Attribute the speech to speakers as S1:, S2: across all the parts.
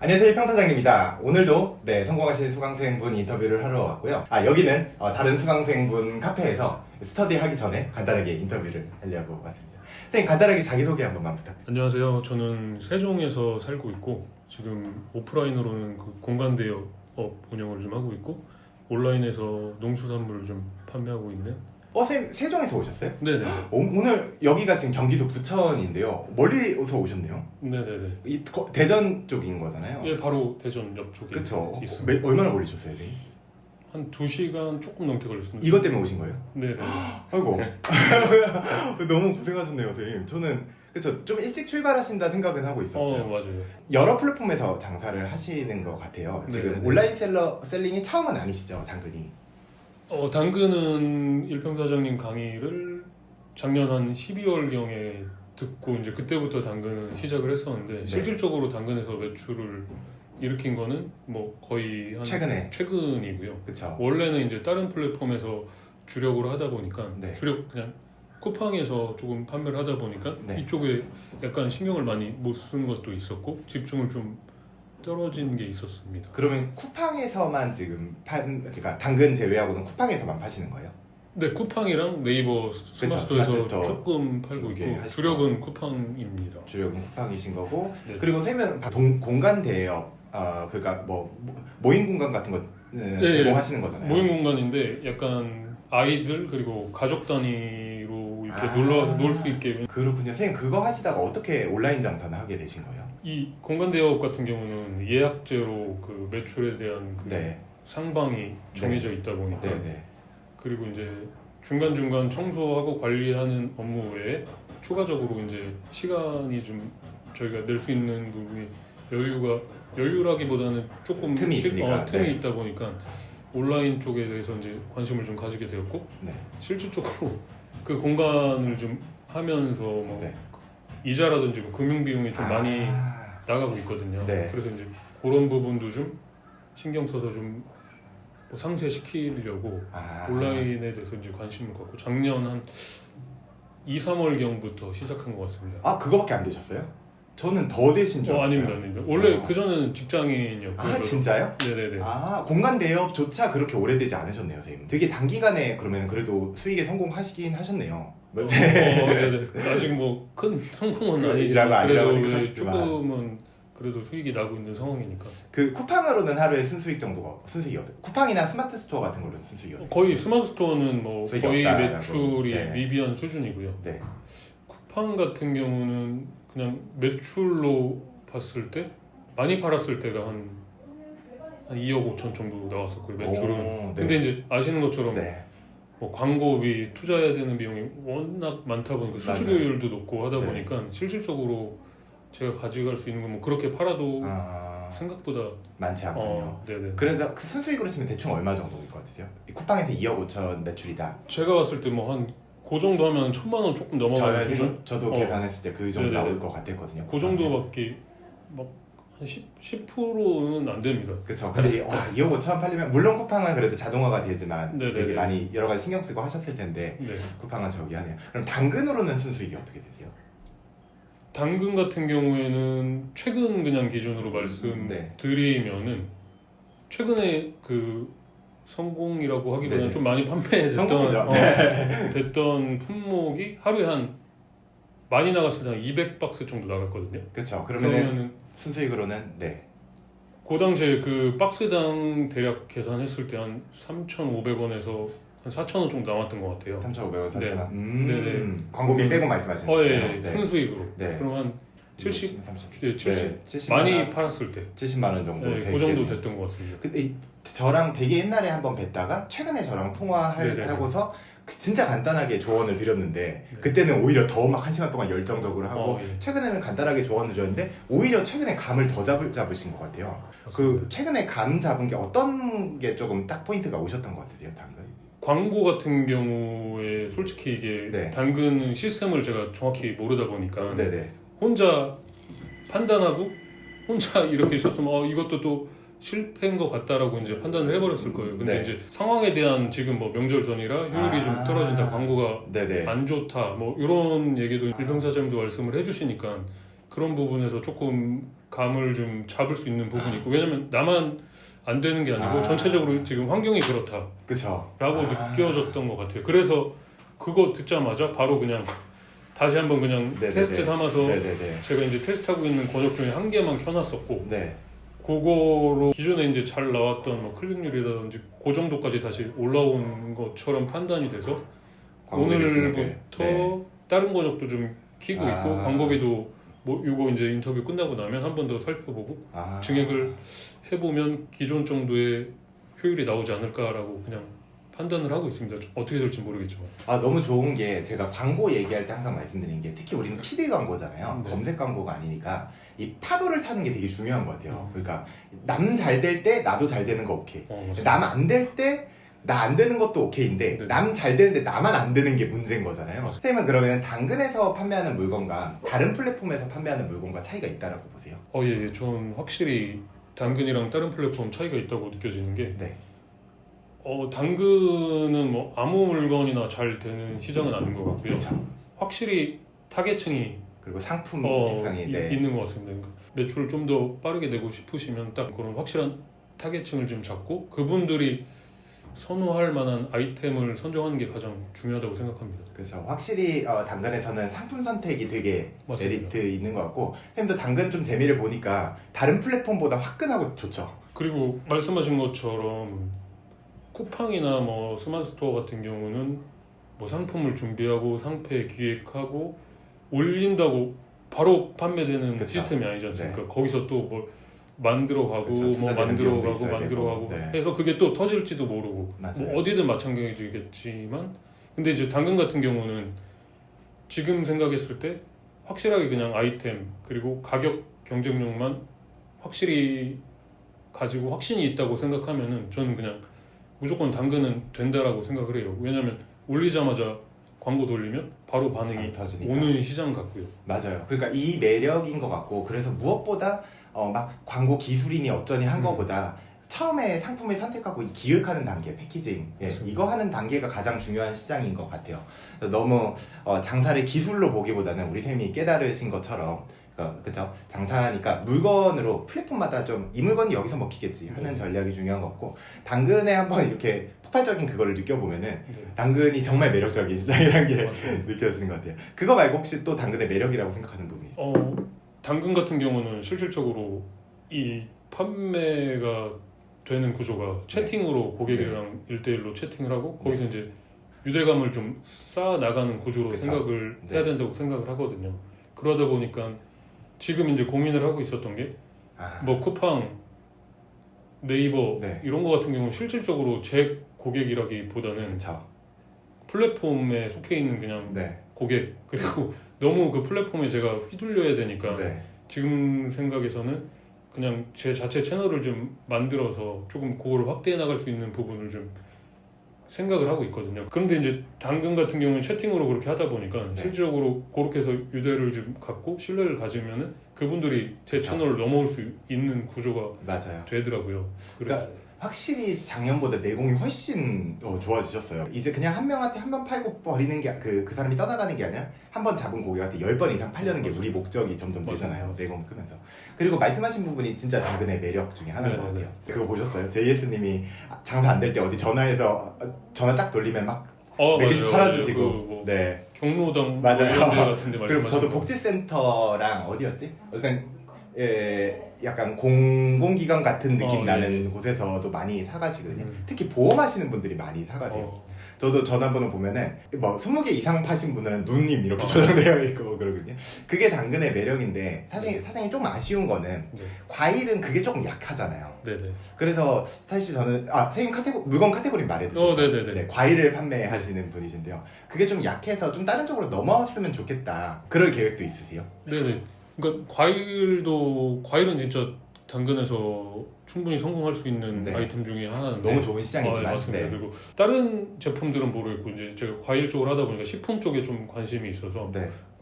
S1: 안녕하세요, 평사장입니다. 오늘도 성공하신 수강생분 인터뷰를 하러 왔고요. 여기는 다른 수강생분 카페에서 스터디 하기 전에 간단하게 인터뷰를 하려고 왔습니다. 선생님, 간단하게 자기소개 한 번만 부탁드립니다.
S2: 안녕하세요. 저는 세종에서 살고 있고 지금 오프라인으로는 그 공간 대여업 운영을 좀 하고 있고 온라인에서 농수산물을 좀 판매하고 있는.
S1: 선생님, 세종에서 오셨어요?
S2: 네네.
S1: 오늘 여기가 지금 경기도 부천인데요. 멀리서 오셨네요.
S2: 네네네.
S1: 대전 쪽인 거잖아요.
S2: 예, 바로 대전 옆쪽에
S1: 그쵸.
S2: 있습니다.
S1: 얼마나 걸리셨어요, 선생님?
S2: 한 2시간 조금 넘게 걸렸습니다.
S1: 이것 때문에 오신 거예요?
S2: 네네.
S1: 아이고.
S2: 네.
S1: 너무 고생하셨네요, 선생님. 저는 그쵸, 좀 일찍 출발하신다 생각은 하고 있었어요.
S2: 맞아요.
S1: 여러 플랫폼에서 장사를 하시는 것 같아요. 지금
S2: 네네네.
S1: 온라인 셀링이 처음은 아니시죠, 당근이?
S2: 당근은 일평사장님 강의를 작년 한 12월경에 듣고 이제 그때부터 당근은 시작을 했었는데 실질적으로 당근에서 매출을 일으킨 거는 뭐 거의 한 최근이고요.
S1: 그쵸.
S2: 원래는 이제 다른 플랫폼에서 주력으로 하다 보니까 주력 그냥 쿠팡에서 조금 판매를 하다 보니까 이쪽에 약간 신경을 많이 못 쓴 것도 있었고 집중을 좀 떨어진 게 있었습니다.
S1: 그러면 쿠팡에서만 지금 그러니까 당근 제외하고는 쿠팡에서만 파시는 거예요?
S2: 네, 쿠팡이랑 네이버 스마트스토어에서
S1: 스마트스토어
S2: 조금 팔고 있고
S1: 하시죠.
S2: 주력은 쿠팡입니다.
S1: 주력은 쿠팡이신 거고
S2: 네.
S1: 그리고 선생님은 공간 대여 그러니까 뭐 모임 공간 같은 거 제공하시는 거잖아요.
S2: 모임 공간인데 약간 아이들 그리고 가족 단위로 이렇게 놀러와서 놀 수 있게.
S1: 그렇군요. 선생님 그거 하시다가 어떻게 온라인 장사는 하게 되신 거예요?
S2: 이 공간 대여업 같은 경우는 예약제로 그 매출에 대한 그 상방이 정해져 있다 보니까 그리고 이제 중간중간 청소하고 관리하는 업무 외에 추가적으로 이제 시간이 좀 저희가 낼 수 있는 부분이 여유라기보다는 조금
S1: 틈이 있으니까.
S2: 틈이 있다 보니까 온라인 쪽에 대해서 이제 관심을 좀 가지게 되었고 실질적으로 그 공간을 좀 하면서 뭐 이자라든지 뭐 금융 비용이 좀 많이 나가고 있거든요. 그래서 이제 그런 부분도 좀 신경 써서 좀 뭐 상쇄시키려고 온라인에 대해서 이제 관심을 갖고 작년 한 2, 3월경부터 시작한 것 같습니다.
S1: 그거밖에 안 되셨어요? 저는 더 되신 줄 알았어요.
S2: 아닙니다. 원래 그전에는 직장인이었고요.
S1: 진짜요?
S2: 네네네.
S1: 공간 대여업조차 그렇게 오래되지 않으셨네요, 선생님. 되게 단기간에 그러면 그래도 수익에 성공하시긴 하셨네요.
S2: 네네. 아직 뭐 큰 성공은 아니지만
S1: 아니라고
S2: 그래도
S1: 생각하시지만.
S2: 조금은 그래도 수익이 나고 있는 상황이니까.
S1: 그 쿠팡으로는 하루에 순수익이 어때요? 쿠팡이나 스마트 스토어 같은 걸로는 순수익이 어때요?
S2: 거의 스마트 스토어는 뭐 거의
S1: 없다라고.
S2: 매출이 미비한 수준이고요. 쿠팡 같은 경우는 그냥 매출로 봤을 때 많이 팔았을 때가 한 2억 5천 정도 나왔었고요, 매출은. 근데 이제 아시는 것처럼 뭐 광고비 투자해야 되는 비용이 워낙 많다 보니까 수수료율도 높고 하다 보니까 실질적으로 제가 가져갈 수 있는 건 뭐 그렇게 팔아도 생각보다
S1: 많지 않군요.
S2: 네네.
S1: 그래서 그 순수익으로 치면 대충 얼마 정도일 것 같으세요? 쿠팡에서 2억 5천 매출이다.
S2: 제가 봤을 때 뭐 한 그 정도 하면 1,000만 원 조금 넘어가는 수준?
S1: 저도 계산했을 때 그 정도 나올 것 같았거든요.
S2: 그 정도밖에 막 한 10%는 안 됩니다.
S1: 그렇죠. 근데 2억 5천 팔리면 물론 쿠팡은 그래도 자동화가 되지만 되게 많이 여러 가지 신경 쓰고 하셨을 텐데 쿠팡은 저기 하네요. 그럼 당근으로는 순수익이 어떻게 되세요?
S2: 당근 같은 경우에는 최근 그냥 기준으로 말씀드리면은 최근에 그 성공이라고 하기보다는 좀 많이 됐던 품목이 하루에 한 많이 나갔을 때 한 200박스 정도 나갔거든요.
S1: 그렇죠. 그러면은 순수익으로는
S2: 그 당시에 그 박스당 대략 계산했을 때 한 3,500원에서 한 4,000원 정도 남았던 것 같아요.
S1: 3,500원, 4,000원.
S2: 네네.
S1: 광고비 빼고 말씀하시는 거예요?
S2: 순수익으로. 그럼 한 70 많이 팔았을 때
S1: 70만 원 정도
S2: 그 정도 됐던 것 같습니다.
S1: 저랑 되게 옛날에 한번 뵀다가 최근에 저랑 통화하고서 진짜 간단하게 조언을 드렸는데 그때는 오히려 더 막 1시간 동안 열정적으로 하고 최근에는 간단하게 조언을 드렸는데 오히려 최근에 감을 더 잡으신 것 같아요. 그 최근에 감 잡은 게 어떤 게 조금 딱 포인트가 오셨던 것 같으세요, 당근?
S2: 광고 같은 경우에 솔직히 이게 당근 시스템을 제가 정확히 모르다 보니까 혼자 판단하고 혼자 이렇게 있었으면 이것도 또 실패인 것 같다라고 이제 판단을 해버렸을 거예요. 근데 이제 상황에 대한 지금 뭐 명절 전이라 효율이 좀 떨어진다, 광고가 안 좋다, 뭐 이런 얘기도 일평사장님도 말씀을 해주시니까 그런 부분에서 조금 감을 좀 잡을 수 있는 부분이 있고 왜냐면 나만 안 되는 게 아니고
S1: 아.
S2: 전체적으로 지금 환경이 그렇다
S1: 그쵸.
S2: 라고 느껴졌던 것 같아요. 그래서 그거 듣자마자 바로 그냥 다시 한번 그냥
S1: 네네네.
S2: 테스트 삼아서
S1: 네네네.
S2: 제가 이제 테스트하고 있는 권역 중에 한 개만 켜놨었고
S1: 네.
S2: 그거로 기존에 이제 잘 나왔던 뭐 클릭률이라든지 그 정도까지 다시 올라온 것처럼 판단이 돼서 오늘부터
S1: 네.
S2: 다른 권역도 좀 키고
S1: 아.
S2: 있고 광고비도 뭐 이거 이제 인터뷰 끝나고 나면 한 번 더 살펴보고 증액을 해보면 기존 정도의 효율이 나오지 않을까라고 그냥 판단을 하고 있습니다. 어떻게 될지 모르겠지만.
S1: 너무 좋은 게 제가 광고 얘기할 때 항상 말씀드리는 게 특히 우리는 PD 광고잖아요.
S2: 네.
S1: 검색 광고가 아니니까 이 파도를 타는 게 되게 중요한 것 같아요. 그러니까 남 잘 될 때 나도 잘 되는 거 오케이. 남 안 될 때 나 안 되는 것도 오케이인데
S2: 네.
S1: 남 잘 되는데 나만 안 되는 게 문제인 거잖아요.
S2: 맞습니다.
S1: 선생님은 그러면 당근에서 판매하는 물건과 다른 플랫폼에서 판매하는 물건과 차이가 있다라고 보세요?
S2: 예. 전 확실히 당근이랑 다른 플랫폼 차이가 있다고 느껴지는 게
S1: 네.
S2: 당근은 뭐 아무 물건이나 잘 되는 시장은 아닌 것 같고요.
S1: 그렇죠.
S2: 확실히 타겟층이
S1: 그리고 상품 특성이
S2: 있는 것 같습니다. 그러니까 매출을 좀 더 빠르게 내고 싶으시면 딱 그런 확실한 타겟층을 좀 잡고 그분들이 선호할 만한 아이템을 선정하는 게 가장 중요하다고 생각합니다.
S1: 그렇죠. 확실히 당근에서는 상품 선택이 되게
S2: 맞습니다.
S1: 메리트 있는 것 같고 선생님도 당근 좀 재미를 보니까 다른 플랫폼보다 화끈하고 좋죠.
S2: 그리고 말씀하신 것처럼 쿠팡이나 뭐 스마트스토어 같은 경우는 뭐 상품을 준비하고 상패 기획하고 올린다고 바로 판매되는
S1: 그쵸.
S2: 시스템이 아니지 않습니까?
S1: 네.
S2: 거기서 또 뭘 만들어가고
S1: 그쵸,
S2: 뭐
S1: 투자되는
S2: 만들어가고
S1: 비용도 있어야
S2: 만들어가고
S1: 되고, 네.
S2: 해서 그게 또 터질지도 모르고
S1: 맞아요.
S2: 뭐 어디든 마찬가지겠지만 근데 이제 당근 같은 경우는 지금 생각했을 때 확실하게 그냥 아이템 그리고 가격 경쟁력만 확실히 가지고 확신이 있다고 생각하면은 저는 그냥 무조건 당근은 된다라고 생각을 해요. 왜냐면 올리자마자 광고 돌리면 바로 반응이
S1: 터지니까.
S2: 오는 시장 같고요.
S1: 맞아요. 그러니까 이 매력인 것 같고 그래서 무엇보다 막 광고 기술이니 어쩌니 한 거보다 처음에 상품을 선택하고 이 기획하는 단계, 패키징 이거 하는 단계가 가장 중요한 시장인 것 같아요. 너무 장사를 기술로 보기보다는 우리 쌤이 깨달으신 것처럼 그죠? 장사하니까 물건으로 플랫폼마다 좀 이 물건이 여기서 먹히겠지 하는 전략이 중요한 것 같고 당근에 한번 이렇게 폭발적인 그거를 느껴보면은 당근이 정말 매력적인 시장이라는 게 느껴지는 것 같아요. 그거 말고 혹시 또 당근의 매력이라고 생각하는 부분이 있어요?
S2: 당근 같은 경우는 실질적으로 이 판매가 되는 구조가 채팅으로 고객이랑 1대1로 채팅을 하고 거기서 이제 유대감을 좀 쌓아 나가는 구조로
S1: 그쵸.
S2: 생각을 해야 된다고 생각을 하거든요. 그러다 보니까 지금 이제 고민을 하고 있었던 게 뭐 쿠팡, 네이버 이런 거 같은 경우는 실질적으로 제 고객이라기보다는
S1: 그쵸.
S2: 플랫폼에 속해 있는 그냥 고객 그리고 너무 그 플랫폼에 제가 휘둘려야 되니까 지금 생각에서는 그냥 제 자체 채널을 좀 만들어서 조금 그걸 확대해 나갈 수 있는 부분을 좀 생각을 하고 있거든요. 그런데 이제 당근 같은 경우는 채팅으로 그렇게 하다 보니까 실질적으로 그렇게 해서 유대를 좀 갖고 신뢰를 가지면은 그분들이 제 채널을 넘어올 수 있는 구조가
S1: 맞아요.
S2: 되더라고요.
S1: 그러니까 확실히 작년보다 내공이 훨씬 좋아지셨어요. 이제 그냥 한 명한테 한 번 팔고 버리는 게 그 사람이 떠나가는 게 아니라 한 번 잡은 고객한테 10번 이상 팔려는 게 우리 목적이 점점 되잖아요. 내공을 크면서. 그리고 말씀하신 부분이 진짜 당근의 매력 중에 하나인 것 같아요. 그거 보셨어요? JS님이 장사 안 될 때 어디 전화해서 전화 딱 돌리면 막 몇 개씩 팔아주시고
S2: 뭐 경로당
S1: 맞아요.
S2: 이런 데 같은데
S1: 그리고 저도
S2: 말씀하시는
S1: 복지센터랑 어디였지? 약간 공공기관 같은 느낌 나는 곳에서도 많이 사가시거든요. 특히 보험하시는 분들이 많이 사가세요. 저도 전화번호 보면은 뭐 20개 이상 파신 분은 누님 이렇게 저장되어 있고 그러거든요. 그게 당근의 매력인데 사장님 조금 아쉬운 거는 과일은 그게 조금 약하잖아요.
S2: 네네.
S1: 그래서 사실 저는 선생님 물건 카테고리 말해도
S2: 네네네.
S1: 과일을 판매하시는 분이신데요. 그게 좀 약해서 좀 다른 쪽으로 넘어왔으면 좋겠다. 그럴 계획도 있으세요?
S2: 네네. 그러니까 과일은 진짜 당근에서 충분히 성공할 수 있는 아이템 중에 하나인데
S1: 너무 좋은 시장이지만
S2: 맞습니다. 그리고 다른 제품들은 모르겠고 이제 제가 과일 쪽을 하다 보니까 식품 쪽에 좀 관심이 있어서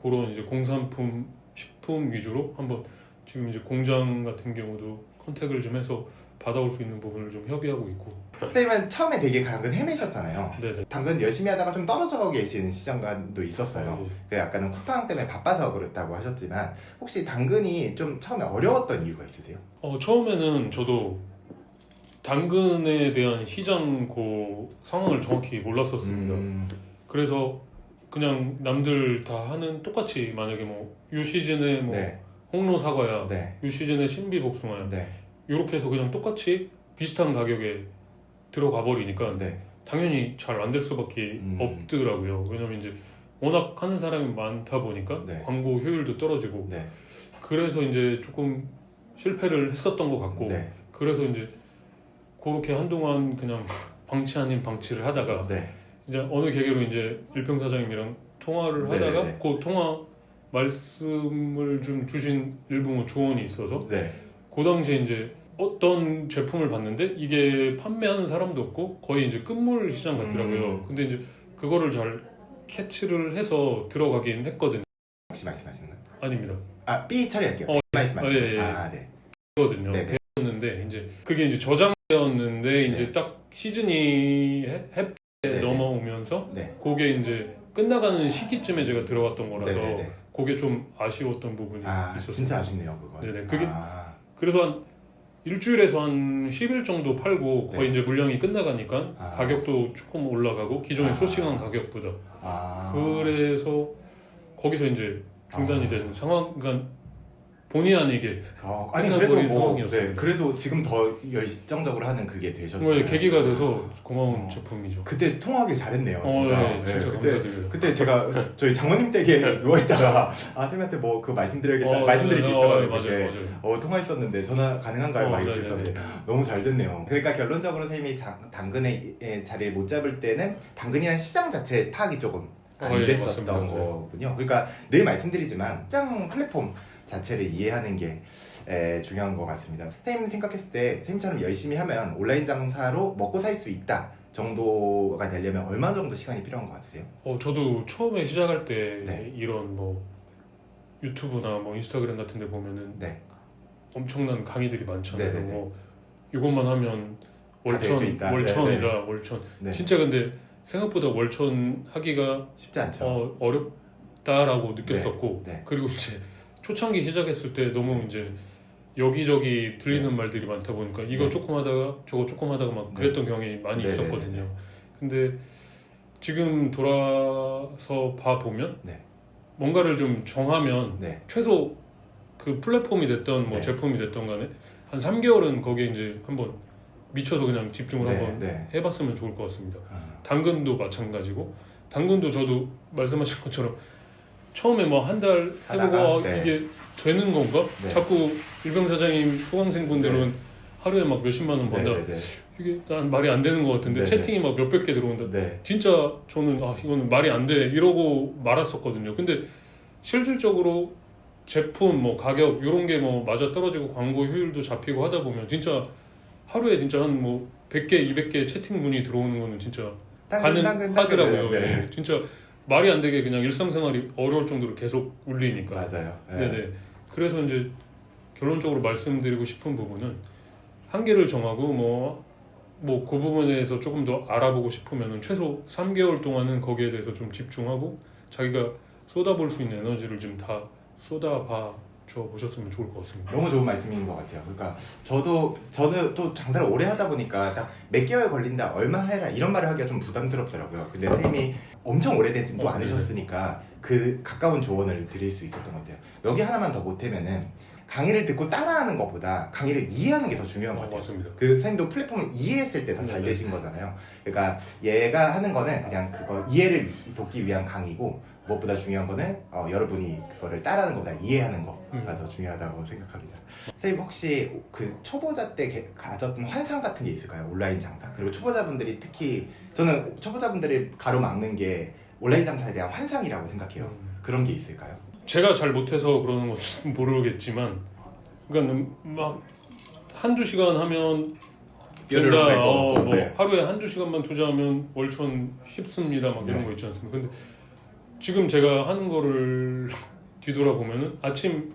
S2: 그런 이제 공산품 식품 위주로 한번 지금 이제 공장 같은 경우도 컨택을 좀 해서 받아올 수 있는 부분을 좀 협의하고 있고.
S1: 선생님은 처음에 되게 당근 헤매셨잖아요.
S2: 네네.
S1: 당근 열심히 하다가 좀 떨어져 계신 시장관도 있었어요. 그 약간은 쿠팡 때문에 바빠서 그렇다고 하셨지만 혹시 당근이 좀 처음에 어려웠던 이유가 있으세요?
S2: 처음에는 저도 당근에 대한 시장 그 상황을 정확히 몰랐었습니다. 그래서 그냥 남들 다 하는 똑같이 만약에 뭐 이 시즌에 뭐
S1: 네.
S2: 홍로 사과야,
S1: 네.
S2: 이 시즌에 신비 복숭아야,
S1: 네.
S2: 이렇게 해서 그냥 똑같이 비슷한 가격에 들어가 버리니까
S1: 네.
S2: 당연히 잘 안 될 수밖에 없더라고요. 왜냐면 이제 워낙 하는 사람이 많다 보니까
S1: 네.
S2: 광고 효율도 떨어지고
S1: 네.
S2: 그래서 이제 조금 실패를 했었던 것 같고
S1: 네.
S2: 그래서 이제 그렇게 한동안 그냥 방치 아닌 방치를 하다가
S1: 네.
S2: 이제 어느 계기로 이제 일평 사장님이랑 통화를 하다가
S1: 네네네.
S2: 그 통화 말씀을 좀 주신 일부 뭐 조언이 있어서
S1: 네.
S2: 그 당시에 이제 어떤 제품을 봤는데 이게 판매하는 사람도 없고 거의 이제 끝물 시장 같더라고요. 근데 이제 그거를 잘 캐치를 해서 들어가긴 했거든요.
S1: 혹시 말씀하시는 거예요?
S2: 아닙니다.
S1: 아, B 처리할게요. 말씀하시는
S2: 예, 예.
S1: 거예요. 아, 네.
S2: 거든요.
S1: 네네.
S2: 배웠는데 이제 그게 이제 저장되었는데 이제
S1: 네.
S2: 딱 시즌이 해에
S1: 네네.
S2: 넘어오면서
S1: 네.
S2: 그게 이제 끝나가는 시기쯤에 제가 들어갔던 거라서
S1: 네네네.
S2: 그게 좀 아쉬웠던 부분이 있었어요.
S1: 진짜 아쉽네요, 그거.
S2: 네네. 그게 그래서 한 일주일에서 한 10일 정도 팔고 거의
S1: 네.
S2: 이제 물량이 끝나가니까 가격도 조금 올라가고 기존에 소싱한 가격보다 그래서 거기서 이제 중단이 된 상황, 그러니까 본의 아니게
S1: 아니 그래도 뭐
S2: 상황이었습니다.
S1: 네, 그래도 지금 더 열정적으로 하는 그게 되셨죠.
S2: 네, 계기가 돼서 고마운 제품이죠.
S1: 그때 통화하길 잘했네요, 진짜.
S2: 네, 진짜 감사드려요.
S1: 그때 제가 저희 장모님 댁에 누워 있다가 쌤한테 뭐 그 말씀드려야겠다, 말씀드릴 게 있다가
S2: 맞아요.
S1: 통화했었는데 전화 가능한가요? 막 이렇게 했었는데 너무 잘 됐네요. 그러니까 결론적으로 선생님이 당근의 자리를 못 잡을 때는 당근이라는 시장 자체 파악이 조금 안 됐었던 거군요. 그러니까 늘 말씀드리지만 시장 플랫폼 자체를 이해하는 게 중요한 것 같습니다. 선생님 생각했을 때 선생님처럼 열심히 하면 온라인 장사로 먹고 살 수 있다 정도가 되려면 얼마 정도 시간이 필요한 것 같으세요?
S2: 저도 처음에 시작할 때
S1: 네.
S2: 이런 뭐 유튜브나 뭐 인스타그램 같은 데 보면은
S1: 네.
S2: 엄청난 강의들이 많잖아요.
S1: 네네네.
S2: 뭐 이것만 하면 월천이다, 월천.
S1: 네.
S2: 진짜 근데 생각보다 월천 하기가
S1: 쉽지 않죠.
S2: 어렵다라고 느꼈었고
S1: 네.
S2: 그리고 이제 초창기 시작했을 때 너무 이제 여기저기 들리는 말들이 많다 보니까 이거 조금 하다가 저거 조금 하다가 막 그랬던 경향이 많이 있었거든요. 근데 지금 돌아서 봐보면 뭔가를 좀 정하면 최소 그 플랫폼이 됐던 뭐 제품이 됐던 간에 한 3개월은 거기에 이제 한번 미쳐서 그냥 집중을 한번 해봤으면 좋을 것 같습니다. 당근도 마찬가지고 당근도 저도 말씀하신 것처럼 처음에 뭐 한 달 해보고 이게 되는 건가? 자꾸 일병 사장님 수강생분들은 하루에 막 몇십만 원 번다. 이게 난 말이 안 되는 것 같은데 채팅이 막 몇백 개 들어온다. 진짜 저는 이거는 말이 안 돼 이러고 말았었거든요. 근데 실질적으로 제품 뭐 가격 이런 게 뭐 맞아 떨어지고 광고 효율도 잡히고 하다 보면 진짜 하루에 진짜 한 뭐 100개, 200개 채팅 문이 들어오는 거는 진짜 가능하더라고요. 네. 진짜 말이 안 되게 그냥 일상생활이 어려울 정도로 계속 울리니까.
S1: 맞아요.
S2: 네네. 그래서 이제 결론적으로 말씀드리고 싶은 부분은 한계를 정하고 뭐 그 부분에 대해서 조금 더 알아보고 싶으면 최소 3개월 동안은 거기에 대해서 좀 집중하고 자기가 쏟아볼 수 있는 에너지를 좀 다 쏟아봐 줘 보셨으면 좋을 것 같습니다.
S1: 너무 좋은 말씀인 것 같아요. 그러니까 저는 또 장사를 오래 하다 보니까 딱 몇 개월 걸린다, 얼마 해라 이런 말을 하기가 좀 부담스럽더라고요. 근데 선생님이 엄청 오래되진 또 않으셨으니까 그 가까운 조언을 드릴 수 있었던 것 같아요. 여기 하나만 더 보태면은 강의를 듣고 따라하는 것보다 강의를 이해하는 게 더 중요한 것 같아요.
S2: 맞습니다.
S1: 그 선생님도 플랫폼을 이해했을 때 더 잘 되신 거잖아요. 그러니까 얘가 하는 거는 그냥 그거 이해를 돕기 위한 강의고 무엇보다 중요한 거는 여러분이 그거를 따라하는 것보다 이해하는 거가 더 중요하다고 생각합니다. 선생님 혹시 그 초보자 때 가졌던 환상 같은 게 있을까요? 온라인 장사. 그리고 초보자분들이 특히 저는 초보자분들이 가로막는 게 온라인 장사에 대한 환상이라고 생각해요. 그런 게 있을까요?
S2: 제가 잘 못해서 그러는 건지 모르겠지만 그러니까 막 한두 시간 하면 된다. 하루에 한두 시간만 투자하면 월천 쉽습니다. 막 이런 거 있지 않습니까? 근데 지금 제가 하는 거를 뒤돌아보면은 아침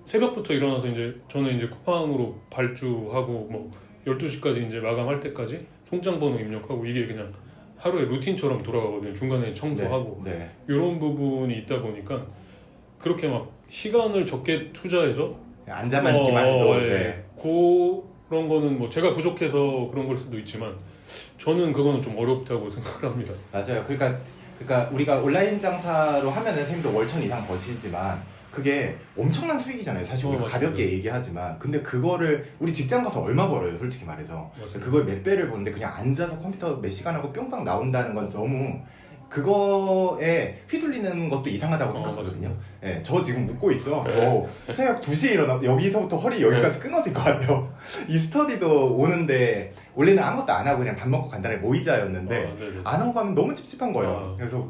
S2: 새벽부터 일어나서 이제 저는 이제 쿠팡으로 발주하고 뭐 12시까지 이제 마감할 때까지 송장 번호 입력하고 이게 그냥 하루의 루틴처럼 돌아가거든요. 중간에 청소하고
S1: 네.
S2: 이런 부분이 있다 보니까 그렇게 막 시간을 적게 투자해서
S1: 앉아만 있기만 해도 네.
S2: 그런 거는 뭐 제가 부족해서 그런 걸 수도 있지만 저는 그거는 좀 어렵다고 생각을 합니다.
S1: 맞아요. 그러니까 우리가 온라인 장사로 하면은 선생님도 월천 이상 버시지만 그게 엄청난 수익이잖아요. 사실 우리가 가볍게 얘기하지만 근데 그거를 우리 직장 가서 얼마 벌어요, 솔직히 말해서.
S2: 맞습니다.
S1: 그걸 몇 배를 버는데 그냥 앉아서 컴퓨터 몇 시간 하고 뿅빵 나온다는 건 너무 그거에 휘둘리는 것도 이상하다고 생각하거든요. 예, 저 지금 웃고 있죠. 저 새벽 2시에 일어나 여기서부터 허리 여기까지 끊어질 것 같아요. 이 스터디도 오는데 원래는 아무것도 안 하고 그냥 밥 먹고 간단하게 모이자였는데 안 하고 가면 너무 찝찝한 거예요. 그래서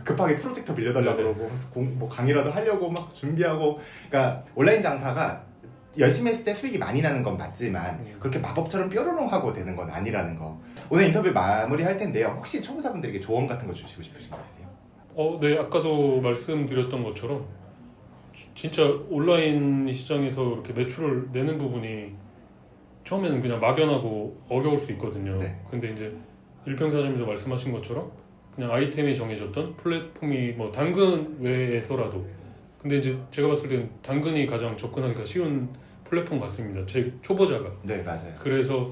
S1: 급하게 프로젝터 빌려달라고 그러고 뭐 강의라도 하려고 막 준비하고. 그러니까 온라인 장사가 열심히 했을 때 수익이 많이 나는 건 맞지만 그렇게 마법처럼 뾰로롱 하고 되는 건 아니라는 거. 오늘 인터뷰 마무리할 텐데요. 혹시 초보자분들에게 조언 같은 거 주시고 싶으신 거 있으세요?
S2: 네, 아까도 말씀드렸던 것처럼 진짜 온라인 시장에서 이렇게 매출을 내는 부분이 처음에는 그냥 막연하고 어려울 수 있거든요.
S1: 네.
S2: 근데 이제 일평사점에서 말씀하신 것처럼 그냥 아이템이 정해졌던 플랫폼이 뭐 당근 외에서라도, 근데 이제 제가 봤을 때는 당근이 가장 접근하기가 쉬운 플랫폼 같습니다. 제 초보자가.
S1: 네, 맞아요.
S2: 그래서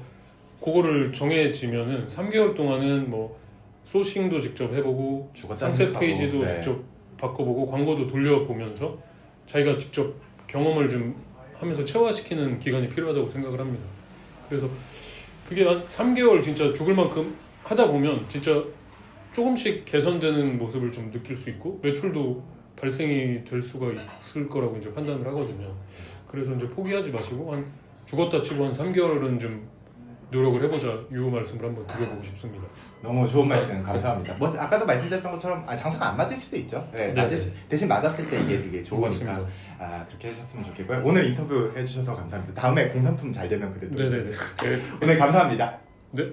S2: 그거를 정해지면은 3개월 동안은 뭐 소싱도 직접 해보고 상세 페이지도 직접 바꿔보고 광고도 돌려보면서 자기가 직접 경험을 좀 하면서 체화시키는 기간이 필요하다고 생각을 합니다. 그래서 그게 한 3개월 진짜 죽을 만큼 하다 보면 진짜 조금씩 개선되는 모습을 좀 느낄 수 있고 매출도 발생이 될 수가 있을 거라고 이제 판단을 하거든요. 그래서 이제 포기하지 마시고 한 죽었다 치고 한 3개월은 좀 노력을 해보자, 이 말씀을 한번 드려보고 싶습니다.
S1: 너무 좋은 말씀 감사합니다. 뭐 아까도 말씀드렸던 것처럼 장사가 안 맞을 수도 있죠. 네, 대신 맞았을 때 이게 되게 좋으니까 그렇게 하셨으면 좋겠고요. 오늘 인터뷰 해주셔서 감사합니다. 다음에 공산품 잘 되면 그때 또.
S2: 네네네.
S1: 오늘 감사합니다.
S2: 네.